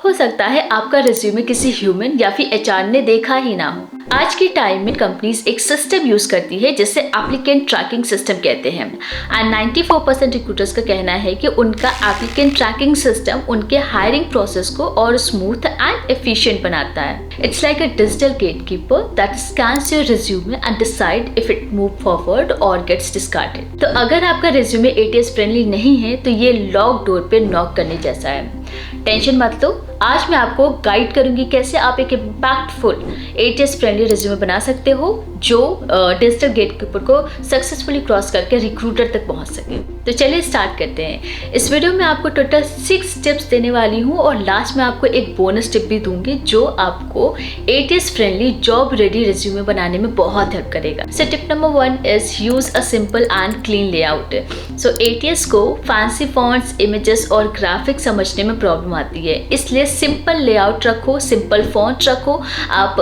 हो सकता है आपका रिज्यूमे किसी ह्यूमन या फिर एचआर ने देखा ही ना हो। आज के टाइम में कंपनीज एक सिस्टम यूज करती है जिसे एप्लीकेंट ट्रैकिंग सिस्टम कहते हैं एंड 94% रिक्रूटर्स का कहना है कि उनका एप्लीकेंट ट्रैकिंग सिस्टम उनके हायरिंग प्रोसेस को और स्मूथ एंड एफिशिएंट बनाता है। It's like a digital gatekeeper that scans your resume and decide if it move forward और गेट्स डिस्कार्डेड। तो अगर आपका रिज्यूमे एटीएस फ्रेंडली नहीं है तो ये लॉक डोर पे नॉक करने जैसा है। टेंशन मत लो, आज मैं आपको गाइड करूंगी कैसे आप एक इम्पैक्टफुल एटीएस फ्रेंडली रिज्यूमे बना सकते हो जो डिजिटल गेटकीपर को सक्सेसफुली क्रॉस करके रिक्रूटर तक पहुंच सके। तो चलिए स्टार्ट करते हैं। इस वीडियो में आपको टोटल 6 टिप्स देने वाली हूं और लास्ट में आपको एक बोनस टिप भी दूंगी जो आपको ATS friendly job ready resume बनाने में बहुत हेल्प करेगा। So tip number 1 is use a simple and clean layout. So ATS को फैंसी फॉन्ट्स, इमेजेस और ग्राफिक्स समझने में प्रॉब्लम आती है, इसलिए सिंपल लेआउट रखो, सिंपल फॉन्ट रखो। आप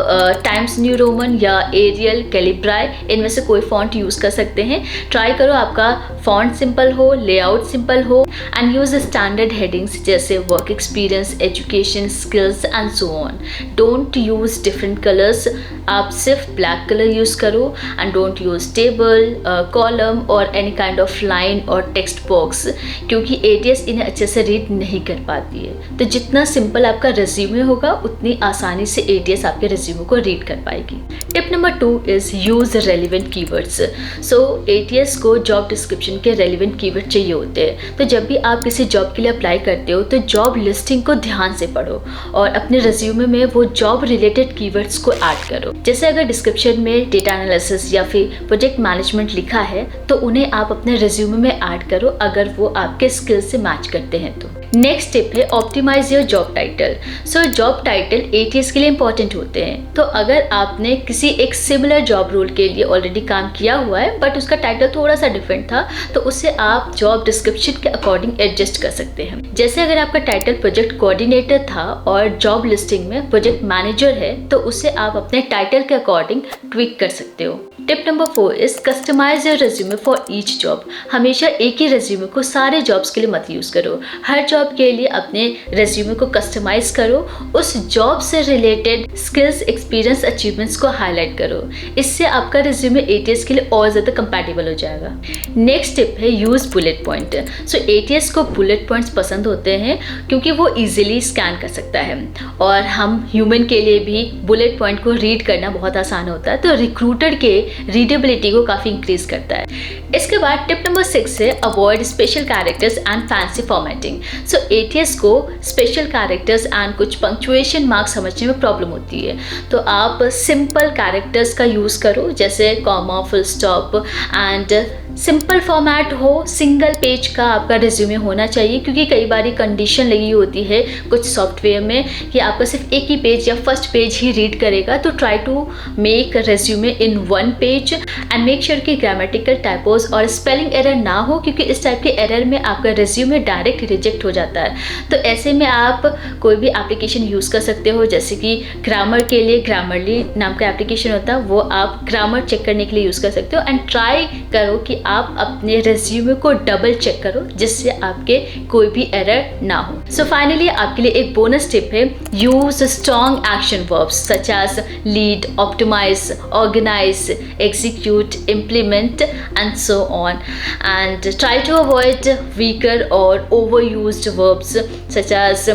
टाइम्स न्यू रोमन या एरियल, कैलिब्राई इनमें से कोई फॉन्ट यूज कर सकते हैं। ट्राई करो आपका फॉन्ट सिंपल हो, लेआउट सिंपल हो एंड यूज स्टैंडर्ड हेडिंग्स जैसे work experience, education, skills and so on. Don't use different colours, आप सिर्फ ब्लैक कलर यूज करो and don't use table, column और एनी काइंड ऑफ लाइन और text box, क्योंकि ATS इन्हें अच्छे से रीड नहीं कर पाती है। तो जितना सिंपल आपका रिज्यूमे होगा उतनी आसानी से एटीएस आपके रिज्यूमे को रीड कर पाएगी। Tip number 2 is use relevant keywords. So ATS को जॉब डिस्क्रिप्शन के रेलिवेंट कीवर्ड चाहिए होते हैं। तो जब भी आप किसी जॉब के लिए अप्लाई करते हो तो जॉब लिस्टिंग को ध्यान से पढ़ो और अपने रिज्यूमे में वो जॉब रिलेटेड कीवर्ड्स को ऐड करो। जैसे अगर डिस्क्रिप्शन में डेटा एनालिसिस या फिर प्रोजेक्ट मैनेजमेंट लिखा है तो उन्हें आप अपने रिज्यूमे में ऐड करो अगर वो आपके स्किल से मैच करते हैं तो। नेक्स्ट टिप है optimise your job title. So job title ATS के लिए इंपॉर्टेंट होते हैं। तो अगर आपने किसी एक सिमिलर जॉब रोल के लिए ऑलरेडी काम किया हुआ है बट उसका टाइटल थोड़ा सा डिफरेंट था तो उसे आप जॉब डिस्क्रिप्शन के अकॉर्डिंग एडजस्ट कर सकते हैं। जैसे अगर आपका टाइटल प्रोजेक्ट कोऑर्डिनेटर था और जॉब लिस्टिंग में प्रोजेक्ट मैनेजर है तो उसे आप अपने टाइटल के अकॉर्डिंग ट्विक कर सकते हो। Tip number 4 is customise your resume for each job. हमेशा एक ही रिज्यूमे को सारे जॉब्स के लिए मत यूज करो। हर जॉब के लिए अपने रिज्यूमे को कस्टमाइज करो, उस जॉब से रिलेटेड स्किल्स, एक्सपीरियंस, अचीवमेंट्स को हाईलाइट करो। इससे आपका रिज्यूमे एटीएस के लिए और ज़्यादा कंपैटिबल हो जाएगा। नेक्स्ट टिप है यूज बुलेट पॉइंट। सो एटीएस को बुलेट पॉइंट्स पसंद होते हैं क्योंकि वो इजीली स्कैन कर सकता है और हम ह्यूमन के लिए भी बुलेट पॉइंट को रीड करना बहुत आसान होता है, तो रिक्रूटर के रीडेबिलिटी को काफ़ी इंक्रीज करता है। इसके बाद टिप नंबर 6 है avoid special characters and fancy formatting. So ATS को स्पेशल कैरेक्टर्स एंड कुछ पंक्चुएशन मार्क समझने में प्रॉब्लम होती है, तो आप सिंपल कैरेक्टर्स का यूज़ करो जैसे comma, full stop and simple format हो। सिंगल पेज का आपका रिज्यूमे होना चाहिए क्योंकि कई बार कंडीशन लगी होती है कुछ सॉफ्टवेयर में कि आपका सिर्फ एक ही पेज या फर्स्ट पेज ही रीड करेगा। तो try to make resume in 1 page and make sure कि ग्रामेटिकल टाइपोज और स्पेलिंग एरर ना हो क्योंकि इस टाइप के एरर में आपका रिज्यूमे डायरेक्ट रिजेक्ट हो जाता है। तो ऐसे में आप कोई भी एप्लीकेशन यूज़ कर सकते हो जैसे कि ग्रामर के लिए ग्रामरली नाम का एप्लीकेशन होता है, वो आप ग्रामर चेक करने के लिए यूज़ कर सकते हो एंड ट्राई करो कि आप अपने रिज्यूमे को डबल चेक करो जिससे आपके कोई भी एरर ना हो। सो फाइनली आपके लिए एक बोनस टिप है use strong action verbs such as lead, optimise, organise, execute, implement and so on, and try to avoid weaker or overused verbs such as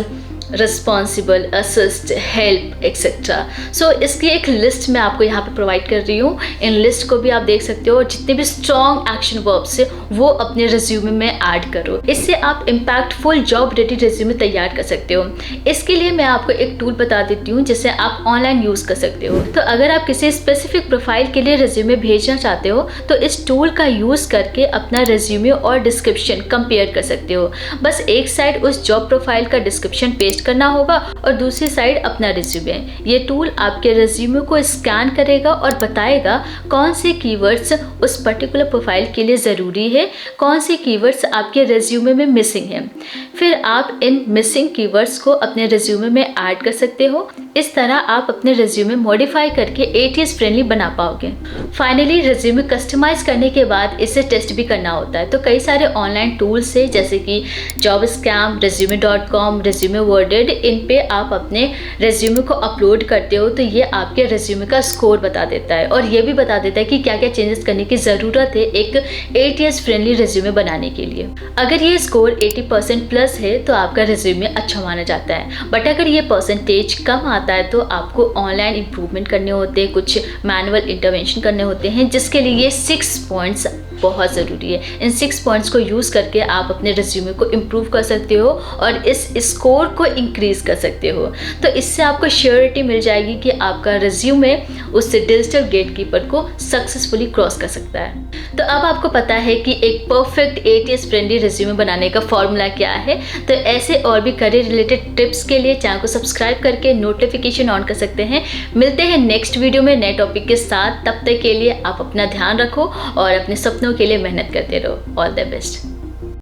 responsible, assist, help etcetera. So इसकी एक list मैं आपको यहाँ पे provide कर रही हूँ। In list को भी आप देख सकते हो और जितने भी स्ट्रॉन्ग एक्शन वर्ब्स है वो अपने रिज्यूमे में ऐड करो। इससे आप इम्पैक्टफुल जॉब रेडी रिज्यूमे तैयार कर सकते हो। इसके लिए मैं आपको एक टूल बता देती हूँ जिसे आप ऑनलाइन यूज़ कर सकते हो। तो अगर आप किसी स्पेसिफिक प्रोफाइल के लिए रिज्यूमे भेजना चाहते हो तो इस टूल का यूज़ करके अपना रिज्यूमे और डिस्क्रिप्शन कंपेयर कर सकते हो। बस एक साइड उस जॉब प्रोफाइल का डिस्क्रिप्शन पेस्ट करना होगा और दूसरी साइड अपना रिज्यूमे। ये टूल आपके रिज्यूमे को स्कैन करेगा और बताएगा कौन से कीवर्ड्स उस पर्टिकुलर प्रोफाइल के लिए ज़रूरी है, कौन से कीवर्ड्स आपके रिज्यूमे में मिसिंग हैं। फिर आप इन मिसिंग कीवर्ड्स को अपने रिज्यूमे में ऐड कर सकते हो। इस तरह आप अपने रिज्यूमे मॉडिफाई करके एटीएस फ्रेंडली बना पाओगे। फाइनली रिज्यूमे कस्टमाइज करने के बाद इसे टेस्ट भी करना होता है। तो कई सारे ऑनलाइन टूल्स है जैसे कि job scam, resume.com, resume word recorded in पे आप अपने रेज्यूमे को अपलोड करते हो तो ये आपके रेज्यूमे का स्कोर बता देता है और ये भी बता देता है कि क्या क्या चेंजेस करने की ज़रूरत है एक 8 ईयर्स फ्रेंडली रेज्यूमे बनाने के लिए। अगर ये स्कोर 80% प्लस है तो आपका रेज्यूमे अच्छा माना जाता है, बट अगर ये परसेंटेज कम आता है तो आपको ऑनलाइन इम्प्रूवमेंट करने होते हैं, कुछ मैनुअल इंटरवेंशन करने होते हैं, जिसके लिए ये 6 पॉइंट्स बहुत ज़रूरी है। इन 6 पॉइंट्स को यूज़ करके आप अपने रेज्यूमे को इम्प्रूव कर सकते हो और इस स्कोर को इंक्रीज़ कर सकते हो। तो इससे आपको श्योरिटी मिल जाएगी कि आपका रेज्यूमे उस डिजिटल गेटकीपर को सक्सेसफुली क्रॉस कर सकता है। तो अब आपको पता है कि एक परफेक्ट 8 ईयर्स फ्रेंडली रेज्यूमे बनाने का फॉर्मूला क्या है। तो ऐसे और भी करियर रिलेटेड टिप्स के लिए चैनल को सब्सक्राइब करके नोटिफिकेशन ऑन कर सकते हैं। मिलते हैं नेक्स्ट वीडियो में नए टॉपिक के साथ। तब तक के लिए आप अपना ध्यान रखो और अपने सपनों के लिए मेहनत करते रहो। All the best.